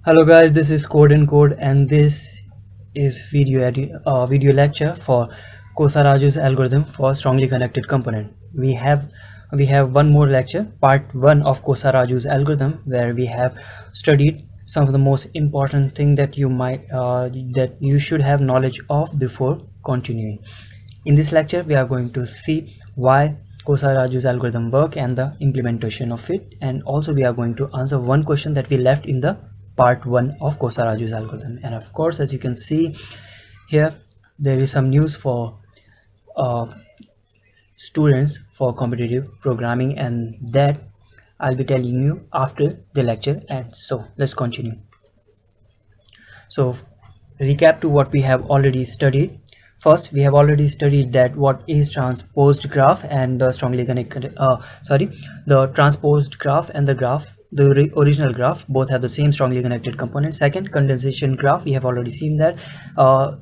Hello guys, this is Code and Code, and this is video lecture for Kosaraju's algorithm for strongly connected component. We have one more lecture, part 1 of Kosaraju's algorithm, where we have studied some of the most important thing that you should have knowledge of before continuing. In this lecture, we are going to see why Kosaraju's algorithm work and the implementation of it, and also we are going to answer one question that we left in the part 1 of Kosaraju's algorithm. And of course, as you can see here, there is some news for uh, students for competitive programming, and that I'll be telling you after the lecture ends. So let's continue. So recap to what we have already studied. First, we have already studied that what is transposed graph and the strongly connected the transposed graph and the graph, the original graph, both have the same strongly connected component. Second, condensation graph, we have already seen that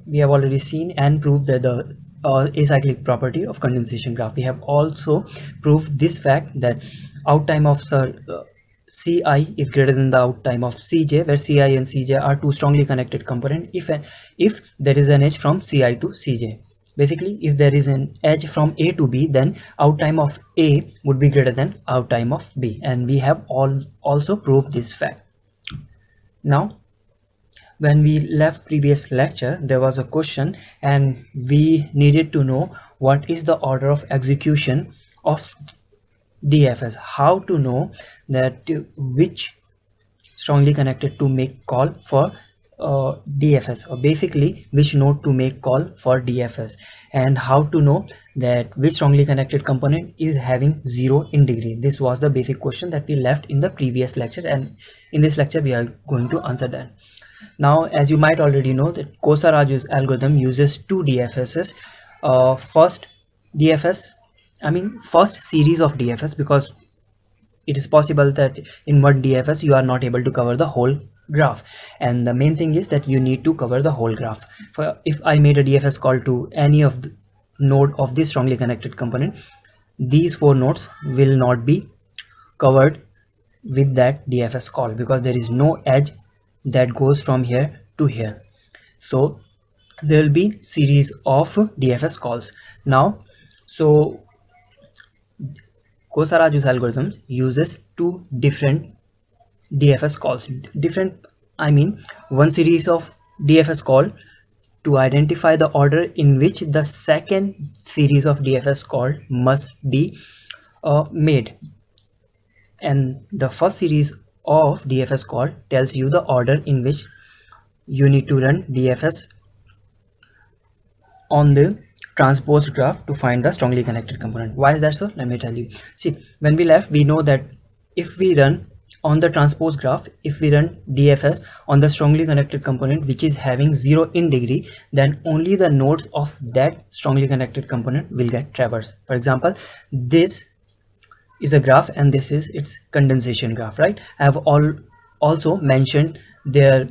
we have already seen and proved that the acyclic property of condensation graph. We have also proved this fact that outtime of Ci is greater than the outtime of Cj, where Ci and Cj are two strongly connected components if there is an edge from Ci to Cj. Basically, if there is an edge from A to B, then outtime of A would be greater than outtime of B, and we have also proved this fact. Now, when we left previous lecture, there was a question and we needed to know what is the order of execution of DFS. How to know that which strongly connected to make call for DFS, or basically which node to make call for DFS, and how to know that which strongly connected component is having 0 in degree. This was the basic question that we left in the previous lecture, and in this lecture we are going to answer that. Now, as you might already know, that Kosaraju's algorithm uses two DFSs. First first series of DFS, because it is possible that in one DFS you are not able to cover the whole graph, and the main thing is that you need to cover the whole graph. If I made a DFS call to any of the node of this strongly connected component, these 4 nodes will not be covered with that DFS call, because there is no edge that goes from here to here. So there will be series of DFS calls. Now, so Kosaraju's algorithm uses two different DFS calls. One series of DFS call to identify the order in which the second series of DFS call must be made, and the first series of DFS call tells you the order in which you need to run DFS on the transposed graph to find the strongly connected component. Why is that so? Let me tell you. See, when we left, we know that if we run on the transposed graph, if we run DFS on the strongly connected component which is having 0 in degree, then only the nodes of that strongly connected component will get traversed. For example, this is a graph and this is its condensation graph, right? I have also mentioned their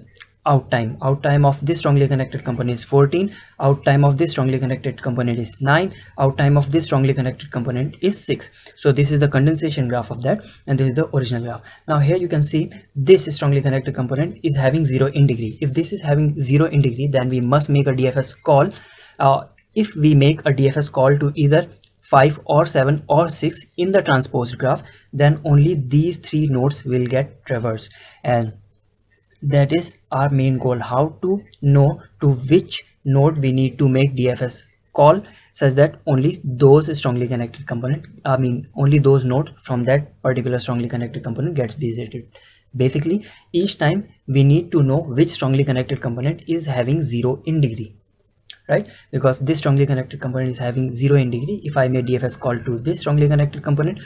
outtime of this strongly connected component is 14, outtime of this strongly connected component is 9, outtime of this strongly connected component is 6. So this is the condensation graph of that, and this is the original graph. Now here you can see this strongly connected component is having 0 in degree. If this is having 0 in degree, then we must make a DFS call. If we make a DFS call to either 5 or 7 or 6 in the transposed graph, then only these 3 nodes will get traversed, and that is our main goal, how to know to which node we need to make DFS call such that only those strongly connected component, only those nodes from that particular strongly connected component gets visited. Basically, each time we need to know which strongly connected component is having 0 in degree, right? Because this strongly connected component is having 0 in degree. If I make DFS call to this strongly connected component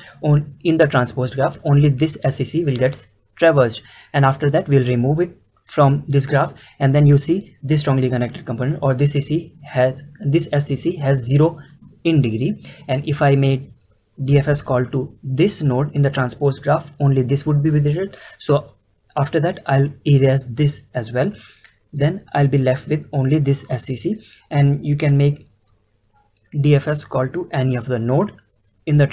in the transposed graph, only this SCC will get traversed, and after that we'll remove it from this graph, and then you see this strongly connected component or this SCC has 0 in degree, and if I made DFS call to this node in the transposed graph, only this would be visited. So after that I'll erase this as well, then I'll be left with only this SCC, and you can make DFS call to any of the node in the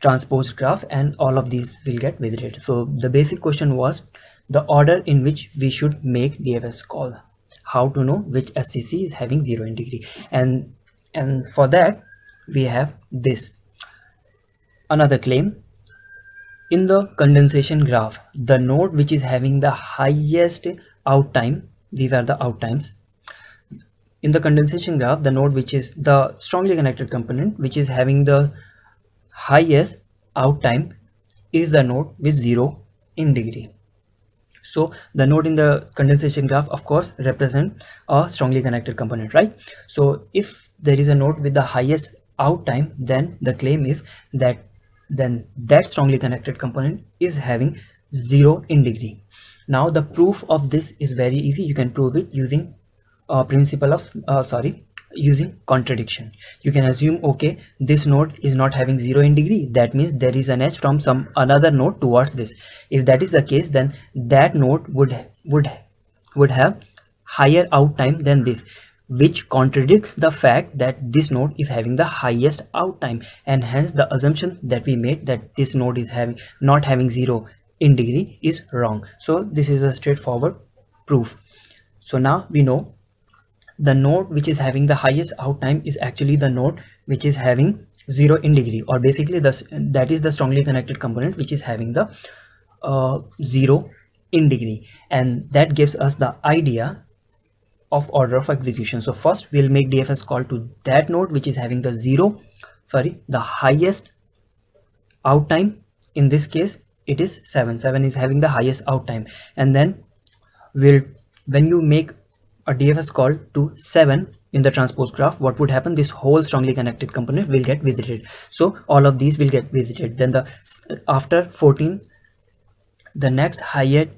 transposed graph, and all of these will get visited. So the basic question was the order in which we should make DFS call, how to know which SCC is having 0 in degree. And for that we have this another claim. In the condensation graph, the node which is having the highest out time, these are the out times. In the condensation graph, the node which is the strongly connected component which is having the highest out time is the node with 0 in degree. So the node in the condensation graph of course represent a strongly connected component, right? So if there is a node with the highest out time, then the claim is that then that strongly connected component is having 0 in degree. Now the proof of this is very easy. You can prove it using principle of using contradiction. You can assume, okay, this node is not having 0 in degree, that means there is an edge from some another node towards this. If that is the case, then that node would have higher out time than this, which contradicts the fact that this node is having the highest out time, and hence the assumption that we made that this node is not having 0 in degree is wrong. So this is a straightforward proof. So now we know the node which is having the highest out time is actually the node which is having 0 in degree, or basically that is the strongly connected component which is having the 0 in degree, and that gives us the idea of order of execution. So first we'll make DFS call to that node which is having the highest out time. In this case it is 7 is having the highest out time, and then when you make a DFS call to 7 in the transpose graph, what would happen? This whole strongly connected component will get visited. So all of these will get visited. Then after 14, the next highest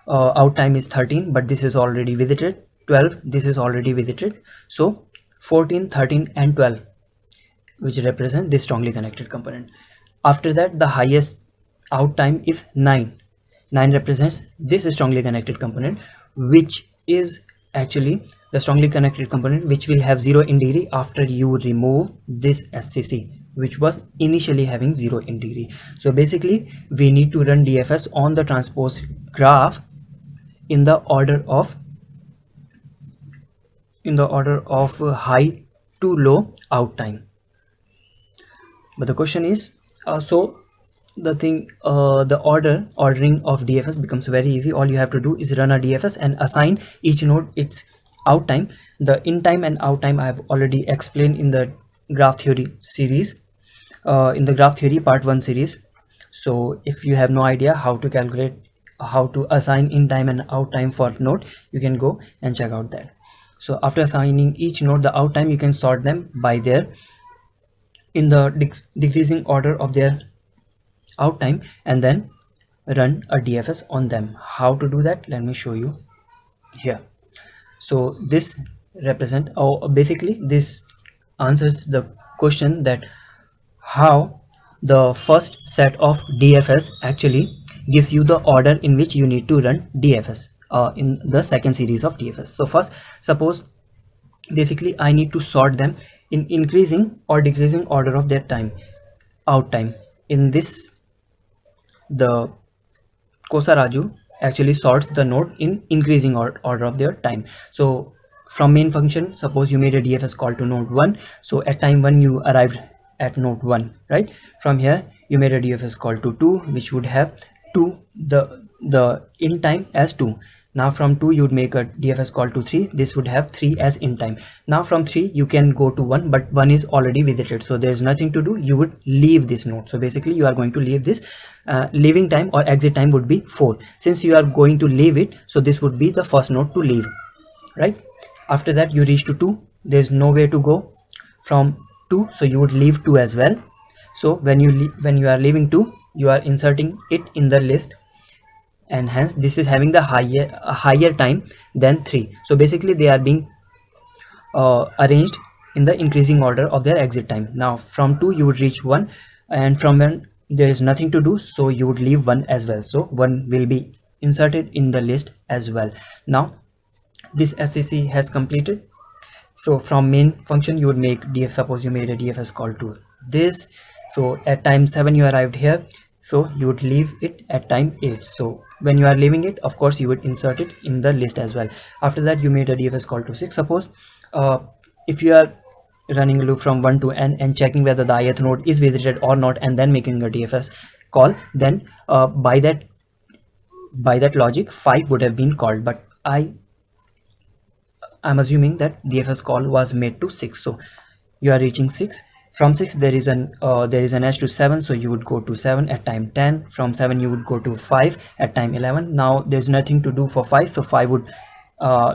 out time is 13, but this is already visited. 12, this is already visited. So 14, 13 and 12, which represent this strongly connected component. After that, the highest out time is 9. 9 represents this strongly connected component, which is actually the strongly connected component which will have 0 in degree after you remove this SCC, which was initially having 0 in degree. So basically we need to run DFS on the transpose graph in the order of high to low out time. But the question is, the ordering of DFS becomes very easy. All you have to do is run a DFS and assign each node its out time. The in time and out time I have already explained in the graph theory series, in the graph theory part 1 series. So if you have no idea how to assign in time and out time for node, you can go and check out that. So after assigning each node the out time, you can sort them by their in the decreasing order of their out time, and then run a DFS on them. How to do that? Let me show you here. So this basically this answers the question that how the first set of DFS actually gives you the order in which you need to run DFS in the second series of DFS. So first, suppose basically I need to sort them in increasing or decreasing order of their out time. In this, the Kosaraju actually sorts the node in increasing order of their time. So from main function, suppose you made a DFS call to node 1. So at time 1 you arrived at node 1, right? From here you made a DFS call to 2, which would have 2 the in time as 2. Now from 2 you would make a DFS call to 3. This would have 3 as in time. Now from 3 you can go to 1, but 1 is already visited, so there is nothing to do. You would leave this node. So basically you are going to leave this. Leaving time or exit time would be 4. Since you are going to leave it, so this would be the first node to leave, right? After that you reach to 2. There is no way to go from 2, so you would leave 2 as well. So when you are leaving 2, you are inserting it in the list, and hence this is having the higher time than 3. So basically they are being arranged in the increasing order of their exit time. Now from 2 you would reach 1, and from 1 there is nothing to do, so you would leave 1 as well. So 1 will be inserted in the list as well. Now this SCC has completed. So from main function you would make suppose you made a DFS call to this. So at time 7 you arrived here. so you would leave it at time 8. So when you are leaving it, of course you would insert it in the list as well. After that you made a DFS call to 6. Suppose if you are running a loop from 1 to n and checking whether the ith node is visited or not, and then making a DFS call, then by that logic 5 would have been called, but I'm assuming that DFS call was made to 6. So you are reaching 6. From 6 there is an edge to 7, so you would go to 7 at time 10. From 7 you would go to 5 at time 11. Now there's nothing to do for 5, so 5 would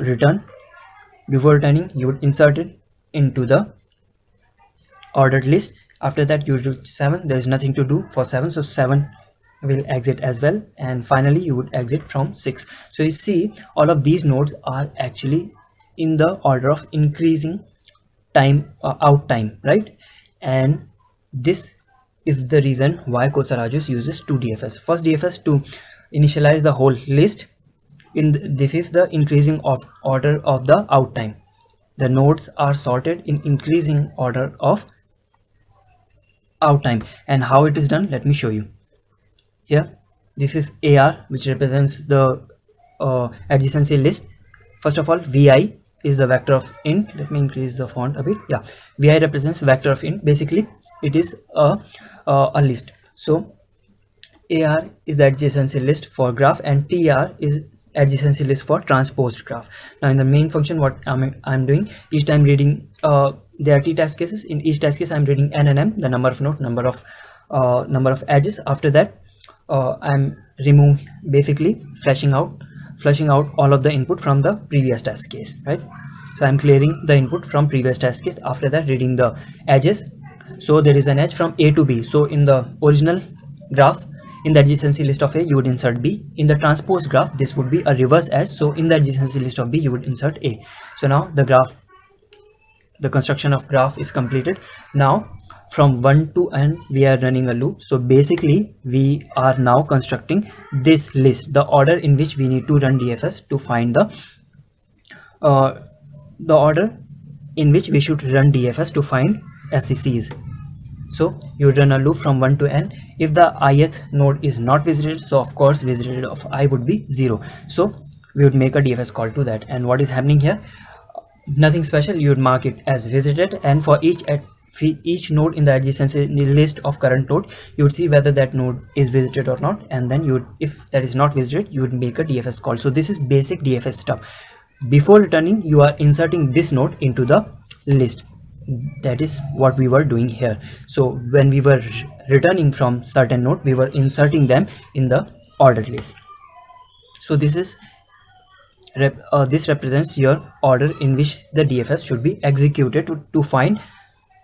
return. Before returning, you would insert it into the ordered list. After that you reach 7. There's nothing to do for 7, so 7 will exit as well, and finally you would exit from 6. So you see, all of these nodes are actually in the order of increasing time, out time, right? And this is the reason why Kosaraju uses 2 DFS. First DFS to initialize the whole list. This is the increasing of order of the out time. The nodes are sorted in increasing order of out time. And how it is done, let me show you. Here, this is AR, which represents the adjacency list. First of all, VI is the vector of int. Let me increase the font a bit. Yeah, VI represents vector of int. Basically it is a list. So AR is the adjacency list for graph, and TR is adjacency list for transposed graph. Now in the main function, what I'm doing, each time reading, there are t test cases. In each test case I'm reading n and m, the number of nodes, number of edges. After that I'm basically fleshing out all of the input from the previous test case, right? So I'm clearing the input from previous test case. After that, reading the edges. So there is an edge from A to B. So in the original graph, in the adjacency list of A, you would insert B. In the transposed graph, this would be a reverse edge. So in the adjacency list of B, you would insert A. So now the construction of graph is completed. Now from 1 to n we are running a loop. So basically we are now constructing this list, the order in which we need to run DFS to find the order in which we should run DFS to find SCCs. So you would run a loop from 1 to n. If the ith node is not visited, so of course visited of I would be 0. So we would make a DFS call to that. And what is happening here? Nothing special. You would mark it as visited, and for each node in the adjacency list of current node, you would see whether that node is visited or not, and then you would, if that is not visited, you would make a DFS call. So this is basic DFS stuff. Before returning, you are inserting this node into the list. That is what we were doing here. So when we were returning from certain node, we were inserting them in the ordered list. So this is this represents your order in which the DFS should be executed to find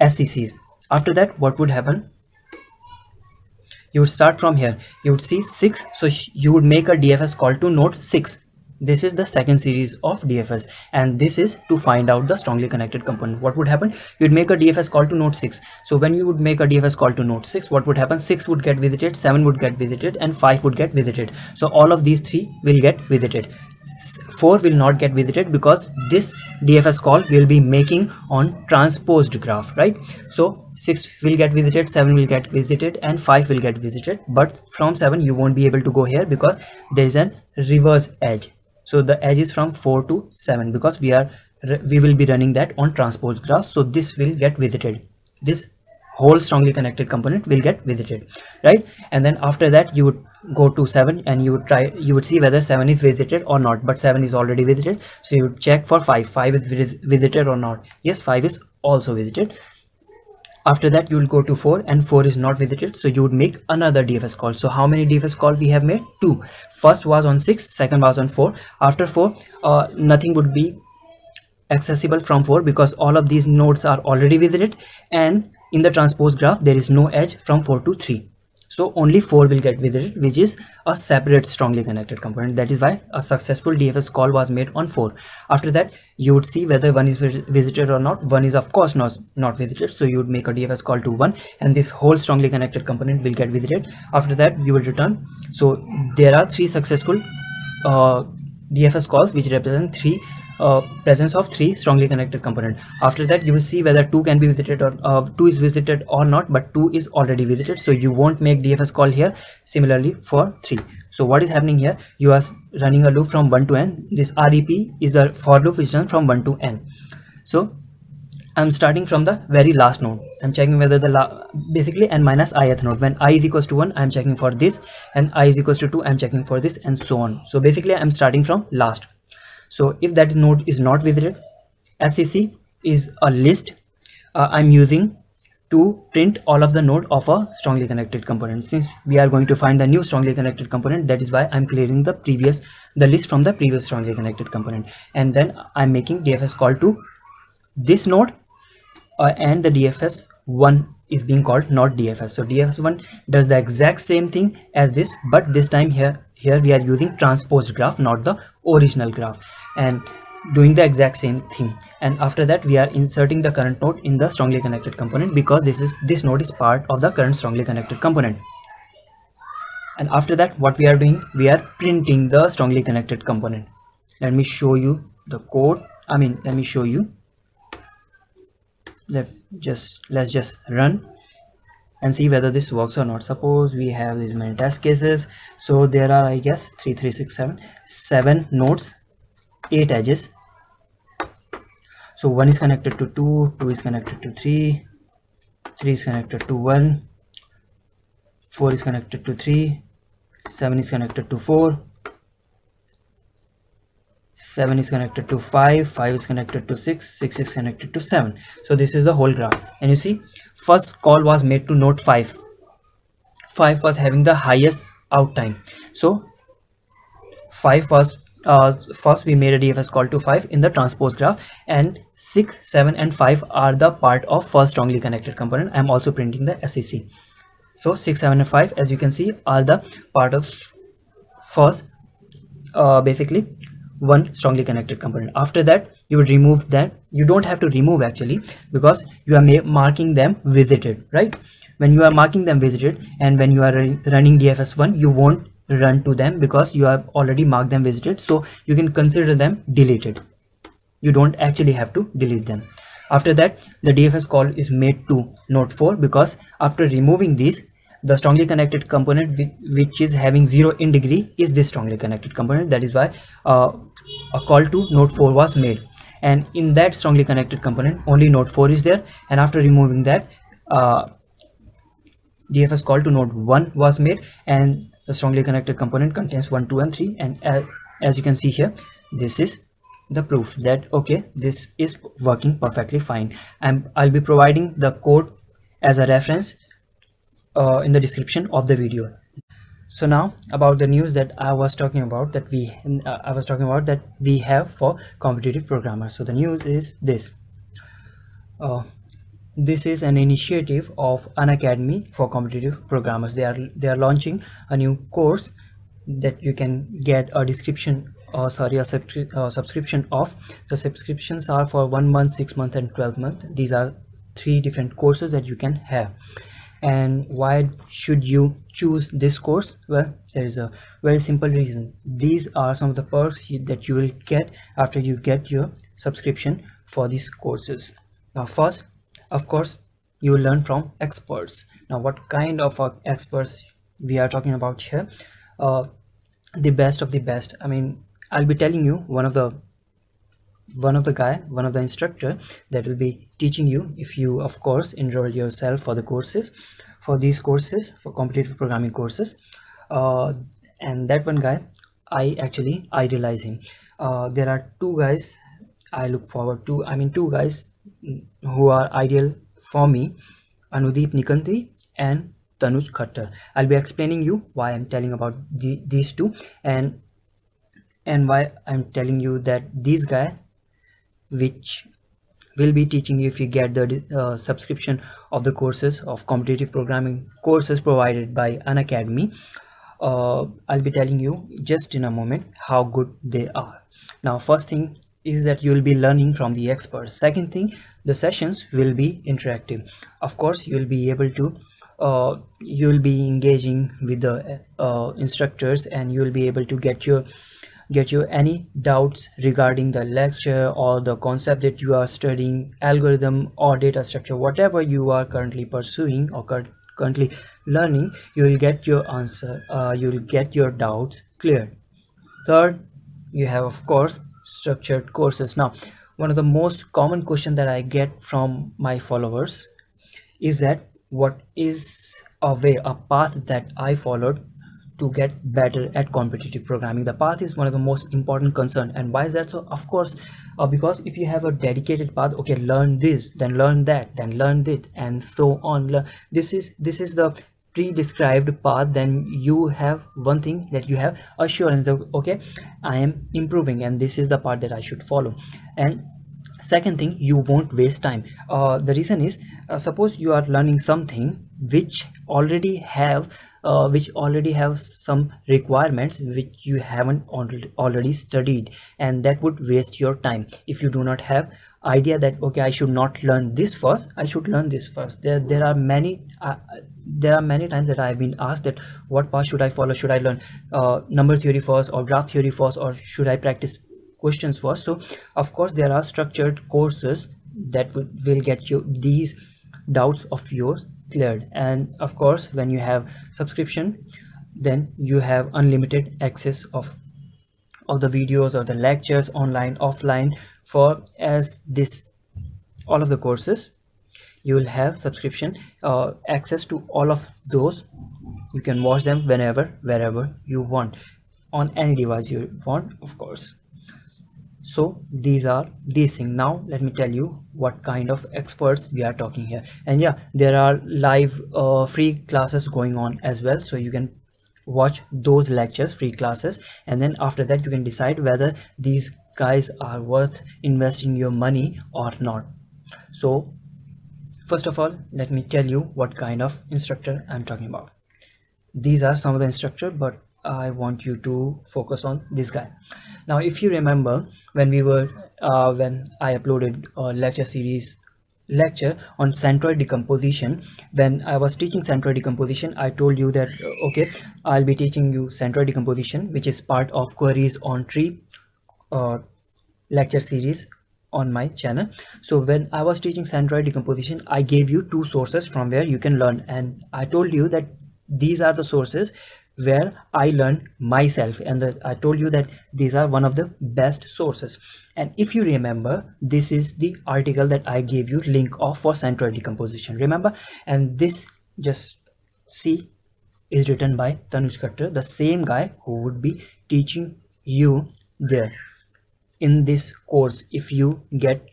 SCCs. After that, what would happen? You would start from here. You would see 6. So you would make a DFS call to node 6. This is the second series of DFS, and this is to find out the strongly connected component. What would happen? You would make a DFS call to node 6. So when you would make a DFS call to node 6, what would happen? 6 would get visited, 7 would get visited, and 5 would get visited. So all of these 3 will get visited. 4 will not get visited because this DFS call will be making on transposed graph, right? So 6 will get visited, 7 will get visited, and 5 will get visited. But from 7 you won't be able to go here because there is a reverse edge. So the edge is from 4 to 7 because we will be running that on transposed graph. So this will get visited. This whole strongly connected component will get visited, right? And then after that you would go to 7 and you would see whether 7 is visited or not, but 7 is already visited. So you would check for 5 is visited or not. Yes, 5 is also visited. After that you will go to 4 and 4 is not visited, so you would make another DFS call. So how many DFS call we have made? 2. First was on 6, second was on 4. After 4 nothing would be accessible from 4 because all of these nodes are already visited, and in the transposed graph there is no edge from 4 to 3. So only 4 will get visited, which is a separate strongly connected component. That is why a successful DFS call was made on 4. After that you would see whether 1 is visited or not. 1 is of course not visited, so you would make a DFS call to 1 and this whole strongly connected component will get visited. After that you will return. So there are 3 successful DFS calls which represent 3 presence of 3 strongly connected component. After that you will see whether 2 can be visited or 2 is visited or not, but 2 is already visited, so you won't make DFS call here. Similarly for 3. So what is happening here, you are running a loop from 1 to n. This REP is a for loop which runs from 1 to n. So I'm starting from the very last node. I'm checking whether the basically n minus ith node. When I is equals to 1, I'm checking for this, and I is equals to 2, I'm checking for this, and so on. So basically I'm starting from last. So if that node is not visited, SCC is a list I'm using to print all of the node of a strongly connected component. Since we are going to find the new strongly connected component, that is why I'm clearing the list from the previous strongly connected component, and then I'm making DFS call to this node, and the DFS1 is being called not DFS. So DFS1 does the exact same thing as this, but this time here we are using transposed graph, not the original graph, and doing the exact same thing. And after that we are inserting the current node in the strongly connected component, because this node is part of the current strongly connected component. And after that what we are doing, we are printing the strongly connected component. Let me show you the code. Let me show you. Let's just run and see whether this works or not. Suppose we have these many test cases. So there are, I guess, 3 3 6 7 nodes, 8 edges. So 1 is connected to 2, 2 is connected to 3, 3 is connected to 1, 4 is connected to 3, 7 is connected to 4, 7 is connected to 5, 5 is connected to 6, 6 is connected to 7. So this is the whole graph, and you see first call was made to node 5. 5 was having the highest out time, so 5 was first we made a DFS call to 5 in the transpose graph, and 6, 7 and 5 are the part of first strongly connected component. I am also printing the SEC. So 6, 7 and 5, as you can see, are the part of first basically one strongly connected component. After that you would remove that. You don't have to remove actually, because you are marking them visited, right? When you are marking them visited, and when you are running DFS1, you won't run to them because you have already marked them visited, so you can consider them deleted. You don't actually have to delete them. After that the DFS call is made to node 4, because after removing these, the strongly connected component which is having 0 in degree is this strongly connected component. That is why a call to node 4 was made, and in that strongly connected component only node 4 is there. And after removing that, DFS call to node 1 was made, and the strongly connected component contains 1, 2 and 3. And as you can see here, this is the proof that okay, this is working perfectly fine. I'll be providing the code as a reference in the description of the video. So now about the news that I was talking about, that we have for competitive programmers. So the news is this. This is an initiative of an academy for competitive programmers. They are launching a new course that you can get a subscription of. The subscriptions are for 1 month, 6 months and 12 months. These are 3 different courses that you can have. And why should you choose this course? Well, there is a very simple reason. These are some of the perks that you will get after you get your subscription for these courses. Now first, of course, you will learn from experts. Now what kind of experts we are talking about here? The best of the best. I'll be telling you one of the instructor that will be teaching you if you of course enroll yourself for these courses for competitive programming courses. And that one guy, I actually idolize him. There are 2 guys I look forward to. 2 guys who are ideal for me: Anudeep Nikanti and Tanuj Khattar. I'll be explaining you why I'm telling about these 2, and why I'm telling you that these guys, which will be teaching you if you get the subscription of the courses of competitive programming courses provided by an academy. I'll be telling you just in a moment how good they are. Now first thing is that you will be learning from the experts. Second thing, the sessions will be interactive. Of course, you will be able to you will be engaging with the instructors, and you will be able to get your get you any doubts regarding the lecture or the concept that you are studying, algorithm or data structure, whatever you are currently pursuing or currently learning, you will get your answer, you will get your doubts cleared. Third, you have of course structured courses. Now, one of the most common question that I get from my followers is that what is a way, a path that I followed to get better at competitive programming. The path is one of the most important concern. And why is that so? Of course, because if you have a dedicated path, okay, learn this, then learn that, then learn this, and so on. This is the pre-described path. Then you have one thing, that you have assurance that okay, I am improving and this is the path that I should follow. And second thing, you won't waste time. The reason is, suppose you are learning something which already have some requirements which you haven't already studied, and that would waste your time if you do not have idea that okay, I should not learn this first, I should learn this first. There are many times that I've been asked that what path should I follow, should I learn number theory first or graph theory first, or should I practice questions first? So of course there are structured courses that will get you these doubts of yours cleared. And of course when you have subscription, then you have unlimited access of the videos or the lectures, online, offline, for as this all of the courses. You will have subscription access to all of those. You can watch them whenever, wherever you want, on any device you want, of course. So these are these things. Now let me tell you what kind of experts we are talking here. And yeah, there are live free classes going on as well, so you can watch those lectures, free classes, and then after that you can decide whether these guys are worth investing your money or not. So first of all, let me tell you what kind of instructor I'm talking about. These are some of the instructor, but I want you to focus on this guy. Now if you remember, when I uploaded a lecture on centroid decomposition, when I was teaching centroid decomposition, I told you that okay, I'll be teaching you centroid decomposition, which is part of queries on tree lecture series on my channel. So when I was teaching centroid decomposition, I gave you two sources from where you can learn, and I told you that these are the sources where I learned myself, and I told you that these are one of the best sources. And if you remember, this is the article that I gave you link of for centroid decomposition, remember? And this, just see, is written by Tanuj Khattar, the same guy who would be teaching you there in this course if you get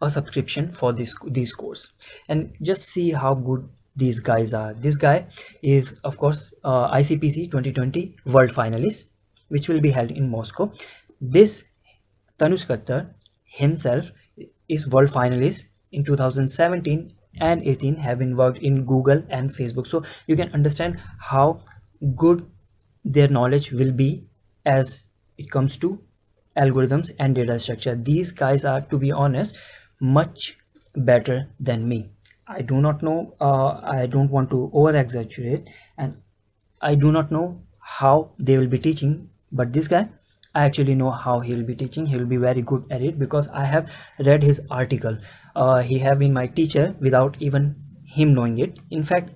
a subscription for this course. And just see how good these guys are. This guy is of course ICPC 2020 world finalist, which will be held in Moscow. This Tanuj Khattar himself is world finalist in 2017 and 18, having worked in Google and Facebook. So you can understand how good their knowledge will be as it comes to algorithms and data structure. These guys are, to be honest, much better than me. I do not know, I don't want to over exaggerate, and I do not know how they will be teaching, but this guy, I actually know how he will be teaching. He will be very good at it because I have read his article. He have been my teacher without even him knowing it. In fact,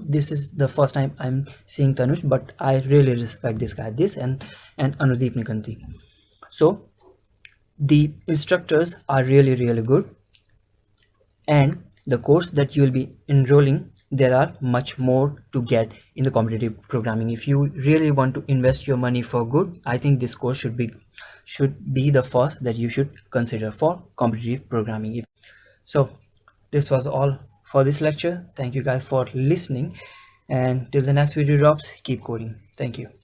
this is the first time I'm seeing Tanuj, but I really respect this guy, this and Anudeep Nikanti. So the instructors are really good, and the course that you will be enrolling, there are much more to get in the competitive programming. If you really want to invest your money for good, I think this course should be the first that you should consider for competitive programming. So this was all for this lecture. Thank you guys for listening, and till the next video drops, keep coding. Thank you.